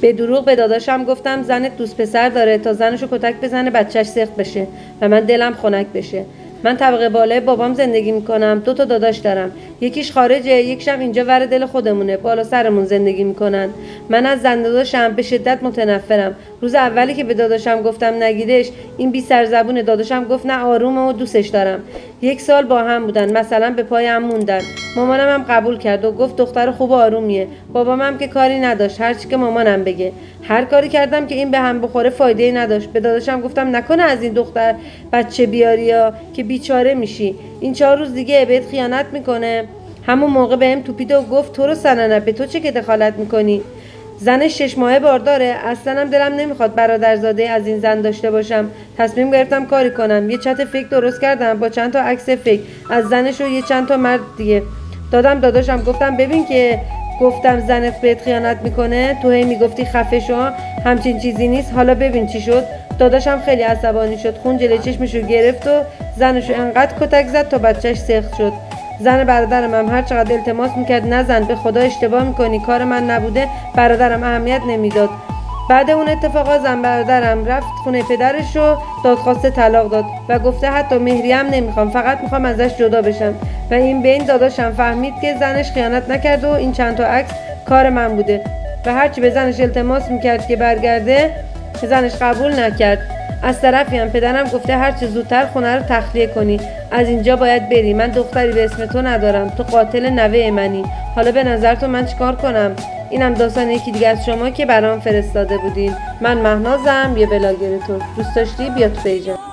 به دروغ به داداشم گفتم زنت دوست پسر داره تا زنشو کتک بزنه بچهش سخت بشه و من دلم خنک بشه. من طبقه بالای بابام زندگی میکنم. 2 تا داداش دارم. یکیش خارجه، یکیشم اینجا ور دل خودمونه، بالا سرمون زندگی میکنن. من از زن داداشم به شدت متنفرم. روز اولی که به داداشم گفتم نگیرش، این بی سرزبون داداشم گفت نه آرومه و دوستش دارم. 1 سال با هم بودن، مثلا به پایم موندن. مامانم هم قبول کرد و گفت دختر خوب و آرومیه. بابام هم که کاری نداشت، هرچی که مامانم بگه. هر کاری کردم که این به هم بخوره فایده‌ای نداشت. به داداشم گفتم نکنه از این دختر بچه بیاری یا که بیچاره میشی. این 4 روز دیگه بهت خیانت میکنه. همون موقع بهم توپید و گفت تو رو سننه، به تو چه که دخالت میکنی؟ زنش 6 ماهه بارداره. اصلا هم دلم نمیخواد برادرزاده از این زن داشته باشم. تصمیم گرفتم کاری کنم. یه چت فیک درست کردم با چند تا عکس فیک از زنش و یه چند تا مرد دیگه. دادم داداشم، گفتم ببین که گفتم زنت بهت خیانت میکنه، تو هی میگفتی خفه شو، همچین چیزی نیست. حالا ببین چی شد. داداشم خیلی عصبانی شد، خون جلوی چشمشو گرفت و زنشو انقدر کتک زد تا بچهش سخت شد. زن برادرم هم هر چقدر التماس میکرد نزن، به خدا اشتباه میکنی، کار من نبوده. برادرم اهمیت نمیداد. بعد اون اتفاقا زن برادرم رفت خونه پدرش و دادخواست طلاق داد و گفته حتی مهری هم نمیخوام، فقط میخوام ازش جدا بشم. و این بین داداشم فهمید که زنش خیانت نکرد و این چند تا عکس کار من بوده و هرچی به زنش التماس میکرد که برگرده زنش قبول نکرد. از طرفی هم پدرم گفته هرچه زودتر خونه رو تخلیه کنی، از اینجا باید بری، من دختری به اسم تو ندارم، تو قاتل نوه منی. حالا به نظر تو من چیکار کنم؟ اینم داستان یکی دیگه از شما که برام فرستاده بودین. من مهنازم، یه بلاگرتون. دوست داشتی بیا تو پیجم.